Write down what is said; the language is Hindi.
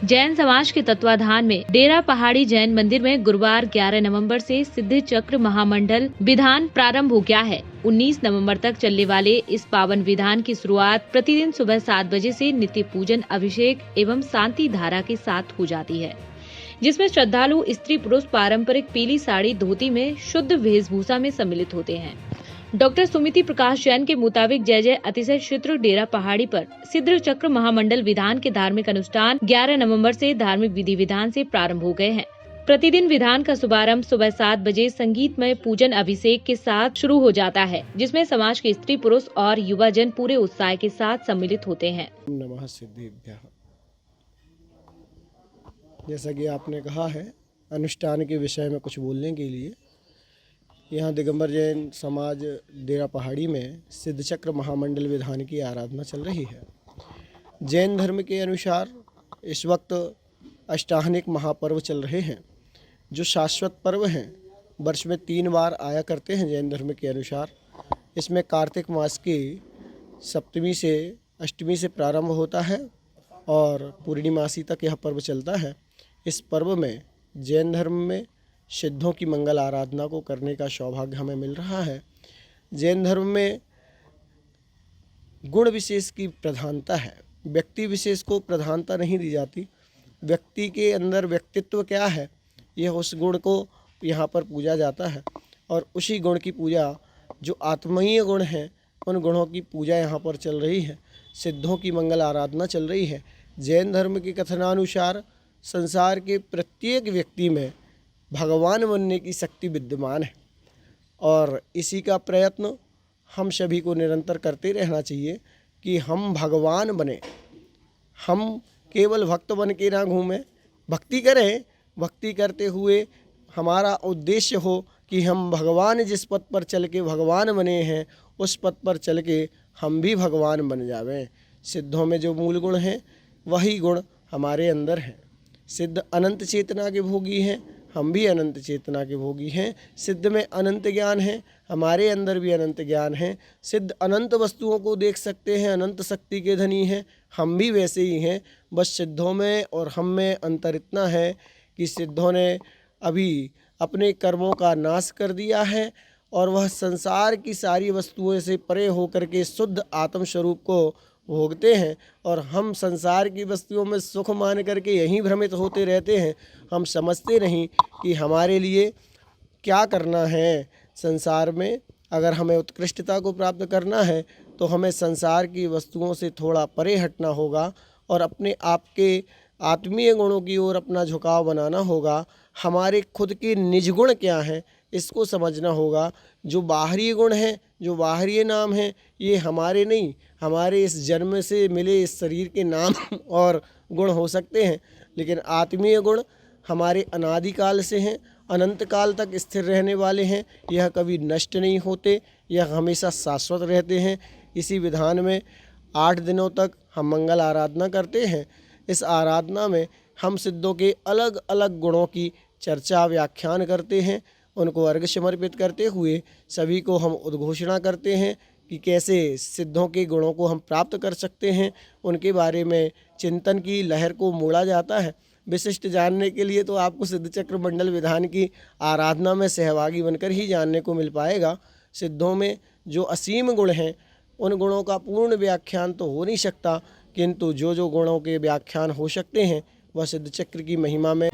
जैन समाज के तत्वाधान में डेरा पहाड़ी जैन मंदिर में गुरुवार 11 नवंबर से सिद्ध चक्र महामंडल विधान प्रारंभ हो गया है। 19 नवंबर तक चलने वाले इस पावन विधान की शुरुआत प्रतिदिन सुबह 7 बजे से नित्य पूजन, अभिषेक एवं शांति धारा के साथ हो जाती है, जिसमें श्रद्धालु स्त्री पुरुष पारंपरिक पीली साड़ी धोती में शुद्ध वेशभूषा में सम्मिलित होते हैं। डॉक्टर सुमिति प्रकाश जैन के मुताबिक जय जय अतिशय क्षेत्र डेरा पहाड़ी पर सिद्ध चक्र महामंडल विधान के धार्मिक अनुष्ठान 11 नवंबर से धार्मिक विधि विधान से प्रारंभ हो गए हैं। प्रतिदिन विधान का शुभारंभ सुबह 7 बजे संगीतमय पूजन अभिषेक के साथ शुरू हो जाता है, जिसमें समाज के स्त्री पुरुष और युवा जन पूरे उत्साह के साथ सम्मिलित होते हैं। नमः सिद्धिभ्यः। जैसा कि आपने कहा है अनुष्ठान के विषय में कुछ बोलने के लिए, यहाँ दिगंबर जैन समाज डेरा पहाड़ी में सिद्ध चक्र महामंडल विधान की आराधना चल रही है। जैन धर्म के अनुसार इस वक्त अष्टाहनिक महापर्व चल रहे हैं, जो शाश्वत पर्व हैं। वर्ष में 3 बार आया करते हैं जैन धर्म के अनुसार। इसमें कार्तिक मास की सप्तमी से अष्टमी से प्रारंभ होता है और पूर्णिमासी तक यह पर्व चलता है। इस पर्व में जैन धर्म में सिद्धों की मंगल आराधना को करने का सौभाग्य हमें मिल रहा है। जैन धर्म में गुण विशेष की प्रधानता है, व्यक्ति विशेष को प्रधानता नहीं दी जाती। व्यक्ति के अंदर व्यक्तित्व क्या है, यह उस गुण को यहाँ पर पूजा जाता है और उसी गुण की पूजा जो आत्मीय गुण हैं, उन गुणों की पूजा यहाँ पर चल रही है। सिद्धों की मंगल आराधना चल रही है। जैन धर्म के कथनानुसार संसार के प्रत्येक व्यक्ति में भगवान बनने की शक्ति विद्यमान है और इसी का प्रयत्न हम सभी को निरंतर करते रहना चाहिए कि हम भगवान बने। हम केवल भक्त बन के ना घूमें, भक्ति करें। भक्ति करते हुए हमारा उद्देश्य हो कि हम भगवान जिस पथ पर चल के भगवान बने हैं, उस पथ पर चल के हम भी भगवान बन जावें। सिद्धों में जो मूल गुण हैं, वही गुण हमारे अंदर हैं। सिद्ध अनंत चेतना के भोगी हैं, हम भी अनंत चेतना के भोगी हैं। सिद्ध में अनंत ज्ञान है, हमारे अंदर भी अनंत ज्ञान है। सिद्ध अनंत वस्तुओं को देख सकते हैं, अनंत शक्ति के धनी हैं, हम भी वैसे ही हैं। बस सिद्धों में और हम में अंतर इतना है कि सिद्धों ने अभी अपने कर्मों का नाश कर दिया है और वह संसार की सारी वस्तुओं से परे होकर के शुद्ध आत्म स्वरूप को भोगते हैं और हम संसार की वस्तुओं में सुख मान करके यहीं भ्रमित होते रहते हैं। हम समझते नहीं कि हमारे लिए क्या करना है संसार में। अगर हमें उत्कृष्टता को प्राप्त करना है तो हमें संसार की वस्तुओं से थोड़ा परे हटना होगा और अपने आप के आत्मीय गुणों की ओर अपना झुकाव बनाना होगा। हमारे खुद के निज गुण क्या हैं, इसको समझना होगा। जो बाहरी गुण हैं, जो बाहरी नाम हैं, ये हमारे नहीं, हमारे इस जन्म से मिले इस शरीर के नाम और गुण हो सकते हैं, लेकिन आत्मीय गुण हमारे अनादिकाल से हैं, अनंत काल तक स्थिर रहने वाले हैं। यह कभी नष्ट नहीं होते, यह हमेशा शाश्वत रहते हैं। इसी विधान में 8 दिनों तक हम मंगल आराधना करते हैं। इस आराधना में हम सिद्धों के अलग अलग गुणों की चर्चा व्याख्यान करते हैं। उनको अर्घ्य समर्पित करते हुए सभी को हम उद्घोषणा करते हैं कि कैसे सिद्धों के गुणों को हम प्राप्त कर सकते हैं। उनके बारे में चिंतन की लहर को मोड़ा जाता है। विशिष्ट जानने के लिए तो आपको सिद्ध चक्र मंडल विधान की आराधना में सहभागी बनकर ही जानने को मिल पाएगा। सिद्धों में जो असीम गुण हैं, उन गुणों का पूर्ण व्याख्यान तो हो नहीं सकता, किंतु जो जो गुणों के व्याख्यान हो सकते हैं वह सिद्ध चक्र की महिमा में